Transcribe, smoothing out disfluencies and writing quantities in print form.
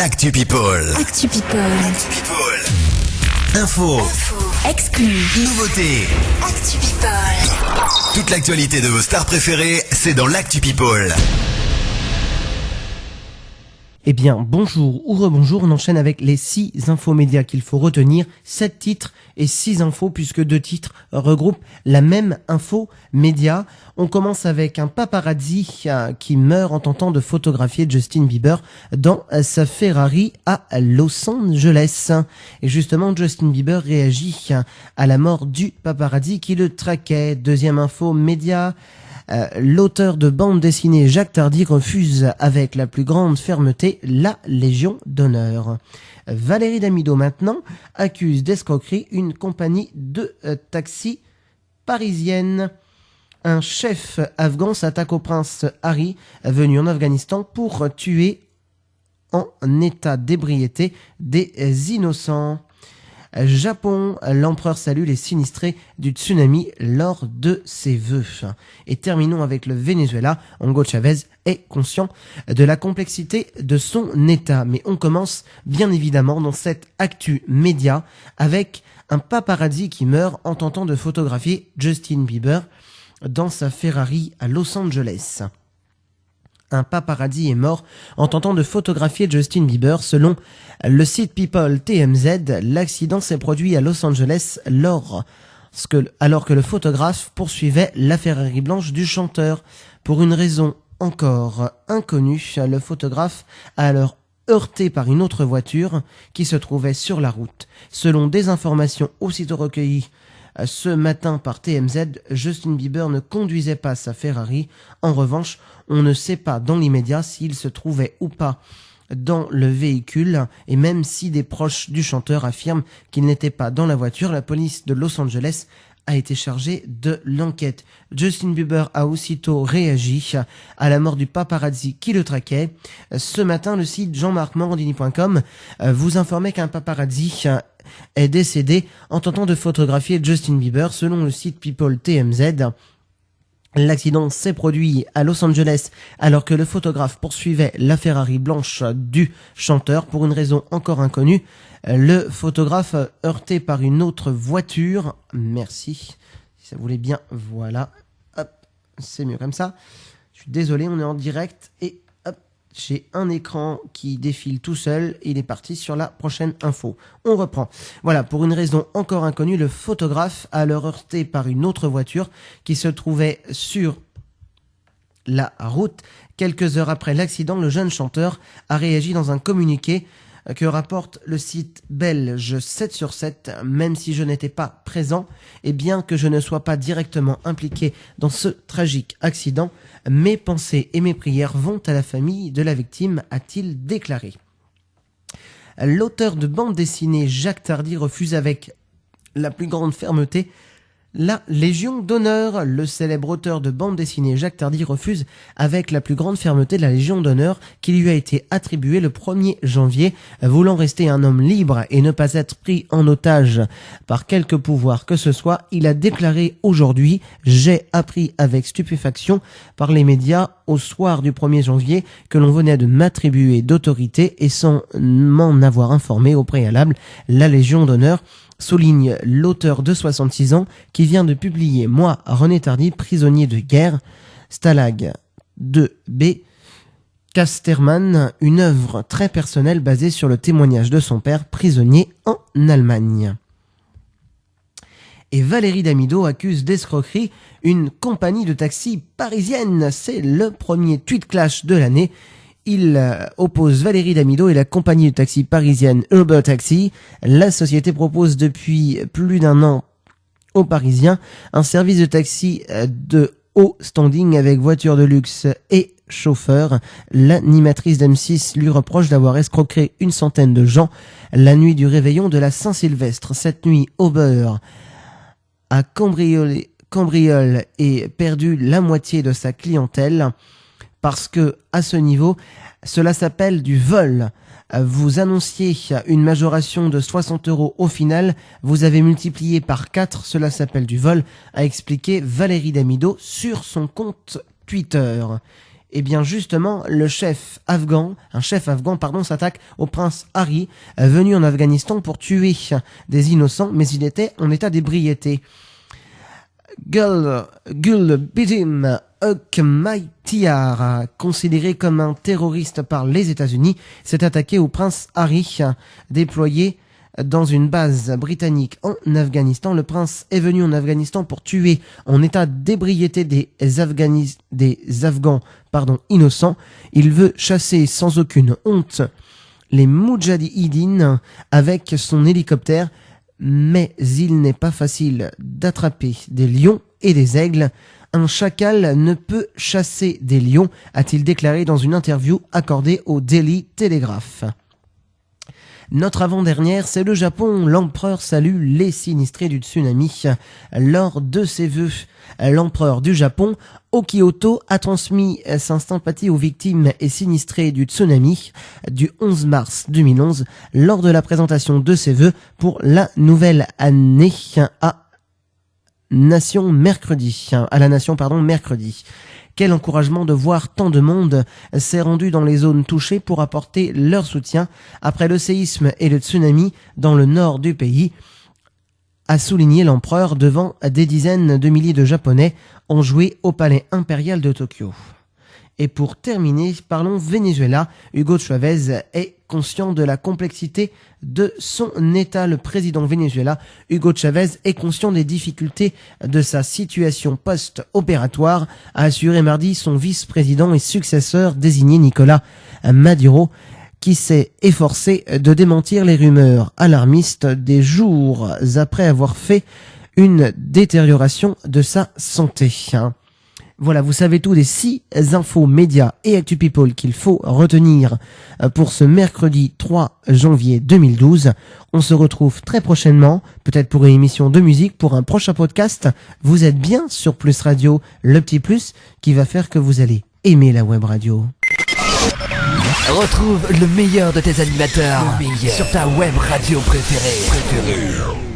l'actu People. Actu People. Info. Exclu. Nouveautés. Actu People. Toute l'actualité de vos stars préférées, c'est dans l'actu People. Eh bien, bonjour ou rebonjour, on enchaîne avec les 6 infos médias qu'il faut retenir. 7 titres et 6 infos, puisque 2 titres regroupent la même info média. On commence avec un paparazzi qui meurt en tentant de photographier Justin Bieber dans sa Ferrari à Los Angeles. Et justement, Justin Bieber réagit à la mort du paparazzi qui le traquait. Deuxième info média. L'auteur de bande dessinée Jacques Tardy refuse avec la plus grande fermeté la Légion d'honneur. Valérie Damido maintenant accuse d'escroquerie une compagnie de taxi parisienne. Un chef afghan s'attaque au prince Harry venu en Afghanistan pour tuer en état d'ébriété des innocents. Japon, l'empereur salue les sinistrés du tsunami lors de ses vœux. Et terminons avec le Venezuela. Hugo Chavez est conscient de la complexité de son état. Mais on commence bien évidemment dans cette actu média avec un paparazzi qui meurt en tentant de photographier Justin Bieber dans sa Ferrari à Los Angeles. Un paparazzi est mort en tentant de photographier Justin Bieber. Selon le site People TMZ, l'accident s'est produit à Los Angeles alors que le photographe poursuivait la Ferrari blanche du chanteur. Pour une raison encore inconnue, le photographe a alors heurté par une autre voiture qui se trouvait sur la route. Selon des informations aussitôt recueillies ce matin par TMZ, Justin Bieber ne conduisait pas sa Ferrari. En revanche, on ne sait pas dans l'immédiat s'il se trouvait ou pas dans le véhicule, et même si des proches du chanteur affirment qu'il n'était pas dans la voiture, la police de Los Angeles a été chargée de l'enquête. Justin Bieber a aussitôt réagi à la mort du paparazzi qui le traquait. Ce matin, le site jean-marc-morandini.com vous informait qu'un paparazzi est décédé en tentant de photographier Justin Bieber. Selon le site People TMZ, l'accident s'est produit à Los Angeles alors que le photographe poursuivait la Ferrari blanche du chanteur. Pour une raison encore inconnue, le photographe heurté par une autre voiture. Merci, si ça voulait bien, voilà. Hop, c'est mieux comme ça. Je suis désolé, on est en direct et hop, j'ai un écran qui défile tout seul. Il est parti sur la prochaine info. On reprend. Voilà, pour une raison encore inconnue, le photographe a alors heurté par une autre voiture qui se trouvait sur la route. Quelques heures après l'accident, le jeune chanteur a réagi dans un communiqué que rapporte le site belge 7 sur 7, même si je n'étais pas présent et bien que je ne sois pas directement impliqué dans ce tragique accident, mes pensées et mes prières vont à la famille de la victime, a-t-il déclaré. L'auteur de bande dessinée Jacques Tardy refuse avec la plus grande fermeté la Légion d'honneur. Le célèbre auteur de bande dessinée Jacques Tardy refuse avec la plus grande fermeté la Légion d'honneur qui lui a été attribuée le 1er janvier. Voulant rester un homme libre et ne pas être pris en otage par quelque pouvoir que ce soit, il a déclaré aujourd'hui « J'ai appris avec stupéfaction par les médias au soir du 1er janvier que l'on venait de m'attribuer d'autorité et sans m'en avoir informé au préalable la Légion d'honneur », souligne l'auteur de 66 ans qui vient de publier « Moi, René Tardy, prisonnier de guerre », Stalag 2B, Casterman, une œuvre très personnelle basée sur le témoignage de son père, prisonnier en Allemagne. Et Valérie Damido accuse d'escroquerie une compagnie de taxi parisienne. C'est le premier tweet clash de l'année. Il oppose Valérie Damido et la compagnie de taxi parisienne Uber Taxi. La société propose depuis plus d'un an aux Parisiens un service de taxi de haut standing avec voiture de luxe et chauffeur. L'animatrice d'M6 lui reproche d'avoir escroqué une centaine de gens la nuit du réveillon de la Saint-Sylvestre. Cette nuit, Uber a cambriolé et perdu la moitié de sa clientèle. Parce que, à ce niveau, cela s'appelle du vol. Vous annonciez une majoration de 60 € au final, vous avez multiplié par 4, cela s'appelle du vol, a expliqué Valérie Damido sur son compte Twitter. Eh bien justement, un chef afghan, s'attaque au prince Harry, venu en Afghanistan pour tuer des innocents, mais il était en état d'ébriété. Gulbuddin Hekmatyar, considéré comme un terroriste par les États-Unis, s'est attaqué au prince Harry, déployé dans une base britannique en Afghanistan. Le prince est venu en Afghanistan pour tuer en état d'ébriété des Afghans innocents. Il veut chasser sans aucune honte les Moudjahidines avec son hélicoptère, mais il n'est pas facile d'attraper des lions et des aigles. Un chacal ne peut chasser des lions, a-t-il déclaré dans une interview accordée au Daily Telegraph. Notre avant-dernière, c'est le Japon. L'empereur salue les sinistrés du tsunami. Lors de ses vœux, l'empereur du Japon, Akihito, a transmis sa sympathie aux victimes et sinistrés du tsunami du 11 mars 2011 lors de la présentation de ses vœux pour la nouvelle année à la nation mercredi. Quel encouragement de voir tant de monde s'est rendu dans les zones touchées pour apporter leur soutien après le séisme et le tsunami dans le nord du pays, a souligné l'empereur devant des dizaines de milliers de Japonais enjoués au palais impérial de Tokyo. Et pour terminer, parlons Venezuela. Hugo Chavez est conscient de la complexité de son État. Le président Venezuela, Hugo Chavez, est conscient des difficultés de sa situation post-opératoire, a assuré mardi son vice-président et successeur désigné Nicolas Maduro, qui s'est efforcé de démentir les rumeurs alarmistes des jours après avoir fait une détérioration de sa santé. Voilà, vous savez tout des 6 infos médias et Actu People qu'il faut retenir pour ce mercredi 3 janvier 2012. On se retrouve très prochainement, peut-être pour une émission de musique, pour un prochain podcast. Vous êtes bien sur Plus Radio, le petit plus qui va faire que vous allez aimer la web radio. Retrouve le meilleur de tes animateurs sur ta web radio préférée.